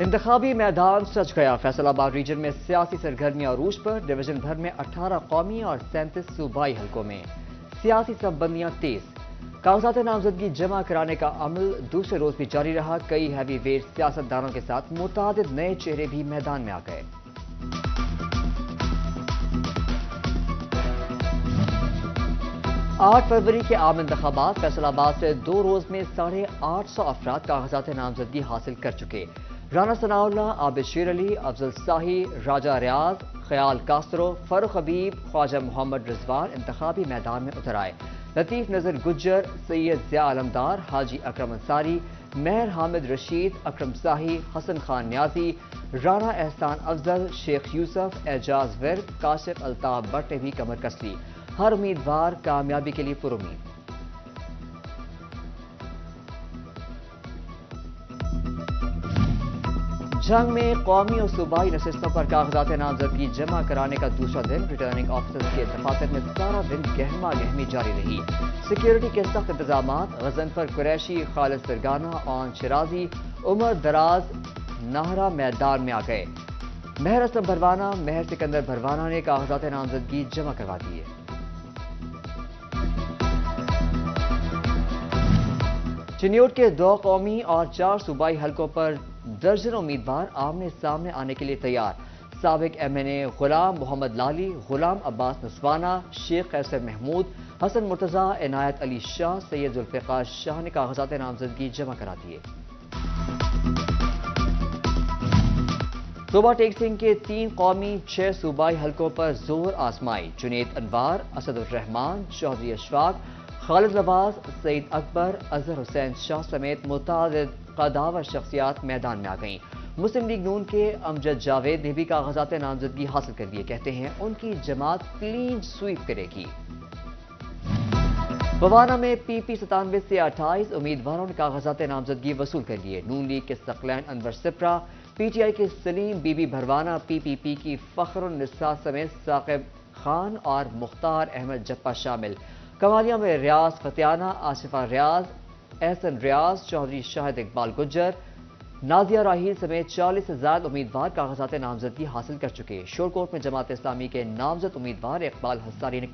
انتخابی میدان سج گیا۔ فیصل آباد ریجن میں سیاسی سرگرمیاں عروج پر۔ ڈویژن بھر میں 18 قومی اور 37 صوبائی حلقوں میں سیاسی سربندیاں تیز۔ کاغذات نامزدگی جمع کرانے کا عمل دوسرے روز بھی جاری رہا۔ کئی ہیوی ویٹ سیاستدانوں کے ساتھ متعدد نئے چہرے بھی میدان میں آ گئے۔ 8 فروری کے عام انتخابات۔ فیصل آباد سے 2 روز میں 850 افراد کاغذات نامزدگی حاصل کر چکے۔ رانا ثناء اللہ، عابد شیر علی، افضل ساہی، راجہ ریاض، خیال کاسترو، فاروق حبیب، خواجہ محمد رضوان انتخابی میدان میں اتر آئے۔ لطیف نظر گجر، سید ضیاء علمدار، حاجی اکرم انصاری، مہر حامد رشید، اکرم ساہی، حسن خان نیازی، رانا احسان افضل، شیخ یوسف، اعجاز ورد، کاشف الطاف بٹ نے بھی کمر کس لی۔ ہر امیدوار کامیابی کے لیے پرامید۔ جنگ میں قومی اور صوبائی نشستوں پر کاغذات نامزدگی جمع کرانے کا دوسرا دن۔ ریٹرننگ آفیسر کے دفاتر میں سارا دن گہما گہمی جاری رہی۔ سیکیورٹی کے سخت انتظامات۔ غضنفر قریشی، خالد فرگانہ، اون شرازی، عمر دراز نہرا میدان میں آ گئے۔ مہر اسلم بھروانہ، مہر سکندر بھروانہ نے کاغذات نامزدگی جمع کروا دیے۔ چنیوٹ کے 2 قومی اور 4 صوبائی حلقوں پر درجن امیدوار آمنے سامنے آنے کے لیے تیار۔ سابق ایم این اے غلام محمد لالی، غلام عباس نسوانہ، شیخ قیصر محمود، حسن مرتضیٰ، عنایت علی شاہ، سید ذوالفقار شاہ نے کاغذات نامزدگی جمع کرا دیے۔ صوبہ ٹیک سنگھ کے 3 قومی 6 صوبائی حلقوں پر زور آزمائی۔ جنید انوار، اسد الرحمان، چودھری اشفاق، خالد نواز، سعید اکبر، اظہر حسین شاہ سمیت متعدد قداور شخصیات میدان میں آ گئیں۔ مسلم لیگ نون کے امجد جاوید نے بھی کاغذات نامزدگی حاصل کر لیے۔ کہتے ہیں ان کی جماعت کلین سویپ کرے گی۔ بوانہ میں پی پی 97 سے 28 امیدواروں نے کاغذات نامزدگی وصول کر لیے۔ نون لیگ کے ثقلین انور سپرا، پی ٹی آئی کے سلیم بی بی بھروانہ، پی پی پی کی فخر النساء سمیت ثاقب خان اور مختار احمد جپا شامل۔ کمالیہ میں ریاض فتیانہ، آصفہ ریاض، احسن ریاض، چودھری شاہد اقبال گجر، نازیہ راہیل سمیت 40 سے زائد امیدوار کاغذات نامزدگی حاصل کر چکے۔ شورکوٹ میں جماعت اسلامی کے نامزد امیدوار اقبال حصاری نے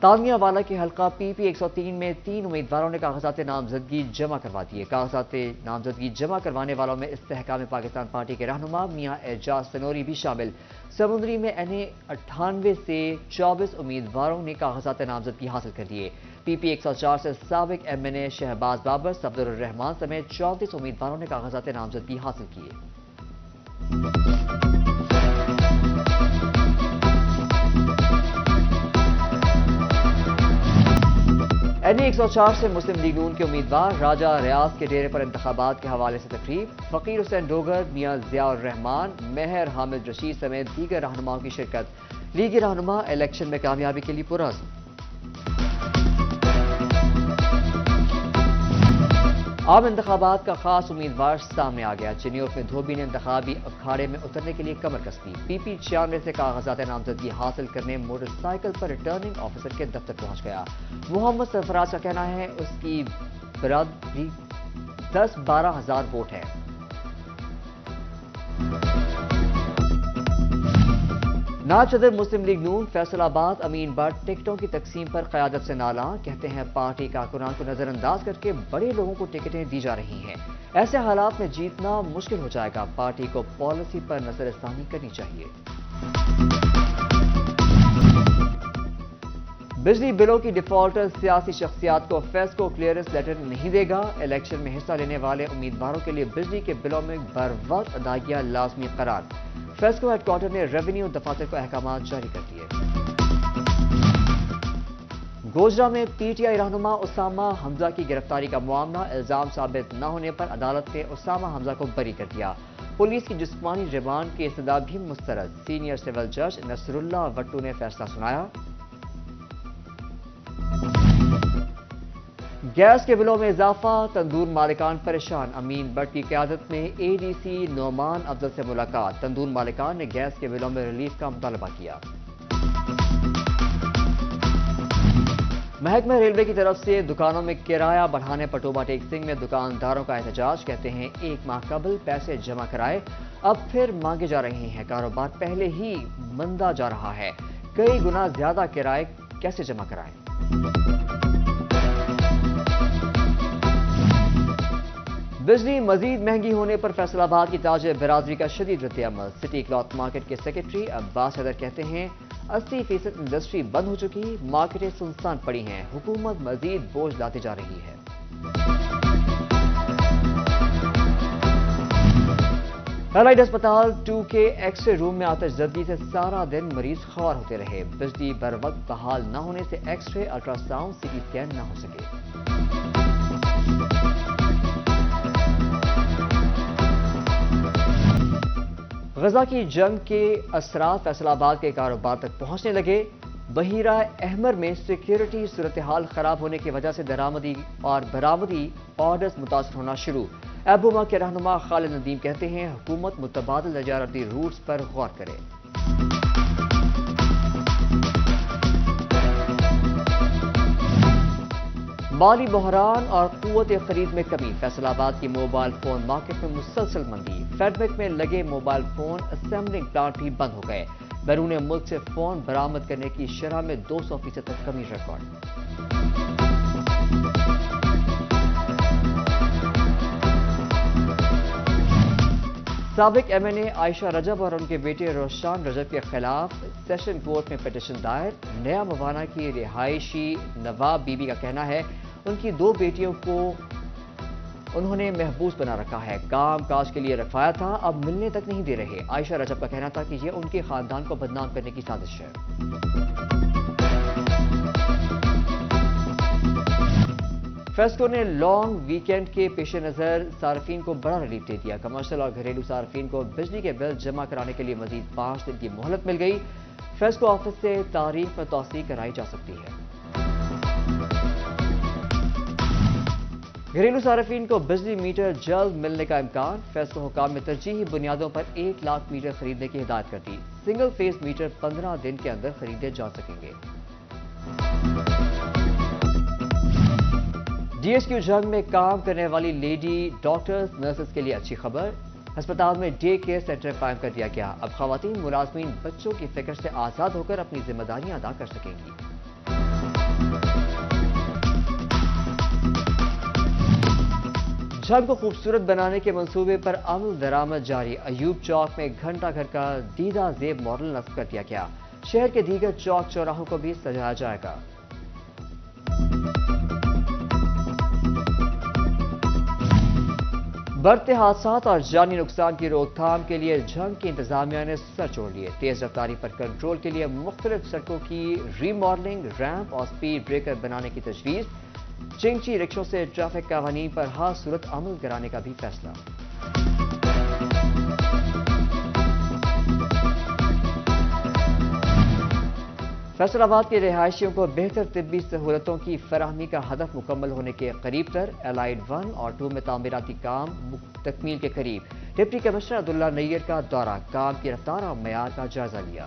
تالمیہ والا کے حلقہ پی پی 103 میں 3 امیدواروں نے کاغذات نامزدگی جمع کروا دیے۔ کاغذات نامزدگی جمع کروانے والوں میں استحکام پاکستان پارٹی کے رہنما میاں اعجاز سنوری بھی شامل۔ سمندری میں این اے 98 سے 24 امیدواروں نے کاغذات نامزدگی حاصل کر لیے۔ پی پی 104 سے سابق ایم این اے شہباز بابر، صفدر الرحمان سمیت 34 امیدواروں نے کاغذات نامزدگی حاصل کیے۔ این اے 104 سے مسلم لیگ نون کے امیدوار راجہ ریاض کے ڈیرے پر انتخابات کے حوالے سے تقریب۔ فقیر حسین ڈوگر، میاں ضیاء الرحمان، مہر حامد رشید سمیت دیگر رہنماؤں کی شرکت۔ لیگی رہنما الیکشن میں کامیابی کے لیے پرعزم۔ عام انتخابات کا خاص امیدوار سامنے آ گیا۔ چنیوٹ میں دھوبی نے انتخابی اکھاڑے میں اترنے کے لیے کمر کس لی۔ پی پی 96 سے کاغذات نامزدگی حاصل کرنے موٹر سائیکل پر ریٹرننگ آفیسر کے دفتر پہنچ گیا۔ محمد سرفراز کا کہنا ہے اس کی برادری 10-12 ہزار ووٹ ہے۔ نائب صدر مسلم لیگ نون فیصل آباد امین بٹ ٹکٹوں کی تقسیم پر قیادت سے نالاں۔ کہتے ہیں پارٹی کارکنان کو نظر انداز کر کے بڑے لوگوں کو ٹکٹیں دی جا رہی ہیں۔ ایسے حالات میں جیتنا مشکل ہو جائے گا۔ پارٹی کو پالیسی پر نظر ثانی کرنی چاہیے۔ بجلی بلوں کی ڈیفالٹر سیاسی شخصیات کو فیسکو کلیئرنس لیٹر نہیں دے گا۔ الیکشن میں حصہ لینے والے امیدواروں کے لیے بجلی کے بلوں میں بر وقت ادائیگیاں لازمی قرار۔ فیسکو ہیڈ کوارٹر نے ریونیو دفاتر کو احکامات جاری کر دیے۔ گوجرا میں پی ٹی آئی رہنما اسامہ حمزہ کی گرفتاری کا معاملہ۔ الزام ثابت نہ ہونے پر عدالت نے اسامہ حمزہ کو بری کر دیا۔ پولیس کی جسمانی ریمانڈ کی استدعا بھی مسترد۔ سینئر سول جج نصر اللہ وٹو نے فیصلہ سنایا۔ گیس کے بلوں میں اضافہ، تندور مالکان پریشان۔ امین بٹ کی قیادت میں اے ڈی سی نعمان افضل سے ملاقات۔ تندور مالکان نے گیس کے بلوں میں ریلیف کا مطالبہ کیا۔ محکمہ ریلوے کی طرف سے دکانوں میں کرایہ بڑھانے پر ٹوبہ ٹیک سنگھ میں دکانداروں کا احتجاج، کہتے ہیں 1 ماہ قبل پیسے جمع کرائے اب پھر مانگے جا رہے ہیں، کاروبار پہلے ہی مندا جا رہا ہے، کئی گنا زیادہ کرائے کیسے جمع کرائیں؟ بجلی مزید مہنگی ہونے پر فیصل آباد کی تاجر برادری کا شدید رد عمل، سٹی کلاتھ مارکیٹ کے سیکرٹری عباس حیدر کہتے ہیں 80% انڈسٹری بند ہو چکی، مارکیٹیں سنسان پڑی ہیں، حکومت مزید بوجھ لاتی جا رہی ہے۔ الائڈ ہسپتال 2 کے ایکس رے روم میں آتش زدگی سے سارا دن مریض خوار ہوتے رہے، بجلی بر وقت بحال نہ ہونے سے x ray, ultra sound, C T scan نہ ہو سکے۔ غزہ کی جنگ کے اثرات فیصل آباد کے کاروبار تک پہنچنے لگے، بحیرہ احمر میں سیکیورٹی صورتحال خراب ہونے کی وجہ سے درآمدی اور برآمدی آرڈرز متاثر ہونا شروع۔ ایبوما کے رہنما خالد ندیم کہتے ہیں حکومت متبادل تجارتی روٹس پر غور کرے۔ مالی بحران اور قوت خرید میں کمی، فیصل آباد کی موبائل فون مارکیٹ میں مسلسل مندی، فیڈ بیک میں لگے موبائل فون اسمبلنگ پلانٹ بھی بند ہو گئے، بیرون ملک سے فون برآمد کرنے کی شرح میں 200% تک کمی ریکارڈ۔ سابق ایم این اے عائشہ رجب اور ان کے بیٹے روشان رجب کے خلاف سیشن کورٹ میں پٹیشن دائر، نیا موانہ کی رہائشی نواب بی بی کا کہنا ہے ان کی 2 بیٹیوں کو انہوں نے محبوس بنا رکھا ہے، کام کاج کے لیے رکھوایا تھا، اب ملنے تک نہیں دے رہے۔ عائشہ رجب کا کہنا تھا کہ یہ ان کے خاندان کو بدنام کرنے کی سازش ہے۔ فیسکو نے لانگ ویکینڈ کے پیش نظر صارفین کو بڑا ریلیف دے دیا، کمرشل اور گھریلو صارفین کو بجلی کے بل جمع کرانے کے لیے مزید 5 دن کی مہلت مل گئی، فیسکو آفس سے تاریخ میں توسیع کرائی جا سکتی ہے۔ گھریلو صارفین کو بجلی میٹر جلد ملنے کا امکان، فیسکو حکام نے ترجیحی بنیادوں پر 1 لاکھ میٹر خریدنے کی ہدایت کر دی، سنگل فیز میٹر 15 دن کے اندر خریدے جا سکیں گے۔ ڈی ایس کیو جنگ میں کام کرنے والی لیڈی ڈاکٹرز نرسز کے لیے اچھی خبر، ہسپتال میں ڈے کیئر سینٹر قائم کر دیا گیا، اب خواتین ملازمین بچوں کی فکر سے آزاد ہو کر اپنی ذمہ داریاں ادا کر سکیں گی۔ جنگ کو خوبصورت بنانے کے منصوبے پر عمل درآمد جاری، ایوب چوک میں گھنٹہ گھر کا دیدہ زیب ماڈل نصب کر دیا گیا، شہر کے دیگر چوک چوراہوں کو بھی سجایا جائے گا۔ بڑھتے حادثات اور جانی نقصان کی روک تھام کے لیے جنگ کی انتظامیہ نے سر جوڑ لیے، تیز رفتاری پر کنٹرول کے لیے مختلف سڑکوں کی ری ماڈلنگ، ریمپ اور سپیڈ بریکر بنانے کی تجویز، چنگچی رکشوں سے ٹریفک قوانین پر ہر صورت عمل کرانے کا بھی فیصلہ۔ فیصل آباد کے رہائشیوں کو بہتر طبی سہولتوں کی فراہمی کا ہدف مکمل ہونے کے قریب تر، الائڈ 1 اور 2 میں تعمیراتی کام تکمیل کے قریب، ڈپٹی کمشنر عبداللہ نیئر کا دورہ، کام کی رفتار اور معیار کا جائزہ لیا۔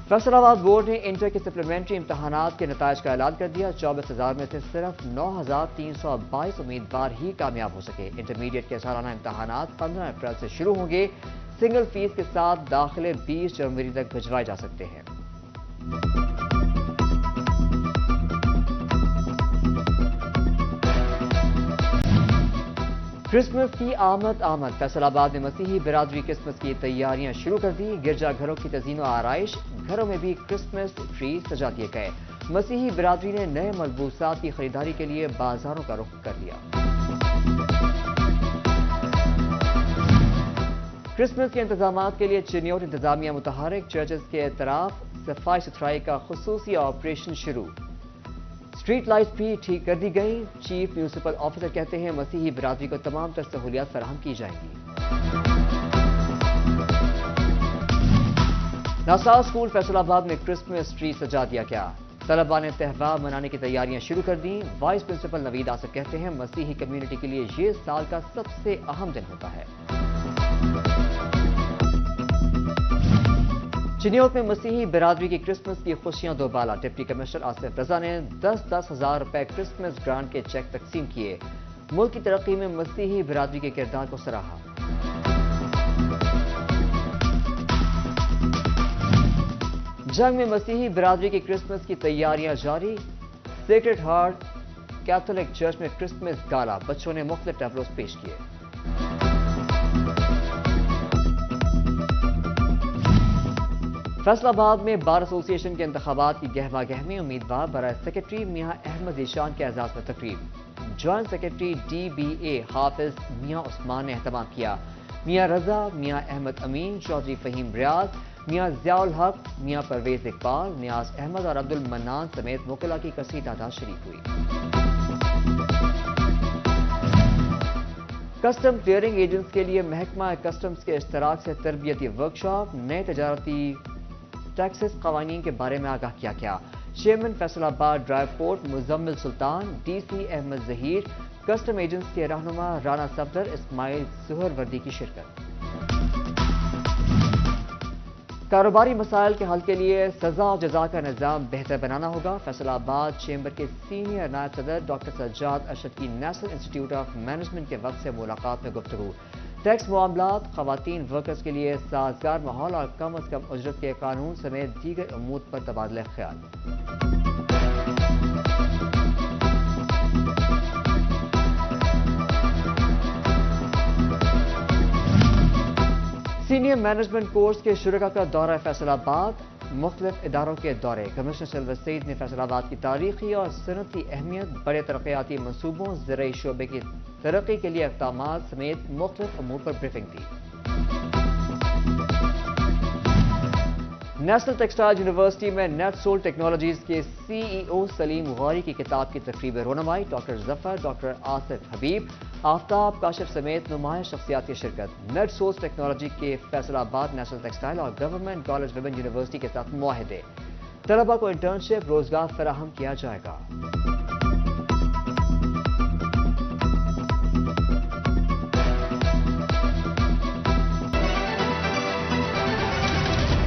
فیصل آباد بورڈ نے انٹر کے سپلیمنٹری امتحانات کے نتائج کا اعلان کر دیا، 24,000 میں سے صرف 9,322 امیدوار ہی کامیاب ہو سکے۔ انٹرمیڈیٹ کے سالانہ امتحانات 15 اپریل سے شروع ہوں گے، سنگل فیس کے ساتھ داخلے 20 جنوری تک بھجوائے جا سکتے ہیں۔ کرسمس کی آمد، فیصل آباد میں مسیحی برادری کرسمس کی تیاریاں شروع کر دی، گرجا گھروں کی تزئین و آرائش، گھروں میں بھی کرسمس ٹری سجا دیے گئے، مسیحی برادری نے نئے ملبوسات کی خریداری کے لیے بازاروں کا رخ کر لیا۔ کرسمس کے انتظامات کے لیے چنیوٹ انتظامیہ متحرک، چرچز کے اطراف صفائی ستھرائی کا خصوصی آپریشن شروع، اسٹریٹ لائٹس بھی ٹھیک کر دی گئی، چیف میونسپل آفیسر کہتے ہیں مسیحی برادری کو تمام تر سہولیات فراہم کی جائیں گی۔ ناسا اسکول فیصل آباد میں کرسمس ٹری سجا دیا گیا، طلباء نے تہوار منانے کی تیاریاں شروع کر دیں، وائس پرنسپل نوید آصف کہتے ہیں مسیحی کمیونٹی کے لیے یہ سال کا سب سے اہم دن ہوتا ہے۔ چنیوٹ میں مسیحی برادری کی کرسمس کی خوشیاں دوبالا، ڈپٹی کمشنر آصف رضا نے 10-10 ہزار روپے کرسمس گرانٹ کے چیک تقسیم کیے، ملک کی ترقی میں مسیحی برادری کے کردار کو سراہا۔ جنگ میں مسیحی برادری کی کرسمس کی تیاریاں جاری، سیکرڈ ہارٹ کیتھولک چرچ میں کرسمس گالا، بچوں نے مختلف ٹیبلوز پیش کیے۔ فیصل آباد میں بار ایسوسی ایشن کے انتخابات کی گہما گہمی، امیدوار برائے سیکرٹری میاں احمد ذیشان کے اعزاز میں تقریب، جوائنٹ سیکرٹری DBA حافظ میاں عثمان نے اہتمام کیا، میاں رضا، میاں احمد امین، چودھری فہیم ریاض، میاں ضیاء الحق، میاں پرویز اقبال، نیاز احمد اور عبد المنان سمیت وکلاء کی کثیر تعداد شریک ہوئی۔ کسٹم کلیئرنگ ایجنٹس کے لیے محکمہ کسٹمز کے اشتراک سے تربیتی ورکشاپ، نئے تجارتی ٹیکسز قوانین کے بارے میں آگاہ کیا گیا، chairman Faisalabad dry port Muzammil Sultan, DC Ahmed Zaheer, custom agents کے رہنما رانا صفدر اسماعیل سہر وردی کی شرکت۔ کاروباری مسائل کے حل کے لیے سزا و جزا کا نظام بہتر بنانا ہوگا، فیصل آباد چیمبر کے سینئر نائب صدر ڈاکٹر سجاد ارشد کی نیشنل انسٹی ٹیوٹ آف مینجمنٹ کے وقت سے ملاقات میں گفتگو، ٹیکس معاملات، خواتین ورکرز کے لیے سازگار ماحول اور کم از کم اجرت کے قانون سمیت دیگر امور پر تبادلہ خیال۔ سینئر مینجمنٹ کورس کے شرکاء کا دورہ فیصل آباد، مختلف اداروں کے دورے، کمشنر سلور سعید نے فیصل آباد کی تاریخی اور صنعتی اہمیت، بڑے ترقیاتی منصوبوں، زرعی شعبے کی ترقی کے لیے اقدامات سمیت مختلف امور پر بریفنگ دی۔ نیشنل ٹیکسٹائل یونیورسٹی میں نیٹ سول ٹیکنالوجیز کے CEO سلیم غوری کی کتاب کی تقریب رونمائی، ڈاکٹر ظفر، ڈاکٹر آصف حبیب، آفتاب کاشف سمیت نمایاں شخصیات کی شرکت، نیٹ سولز ٹیکنالوجی کے فیصل آباد نیشنل ٹیکسٹائل اور گورنمنٹ کالج ویمن یونیورسٹی کے ساتھ معاہدے، طلباء کو انٹرنشپ روزگار فراہم کیا جائے گا۔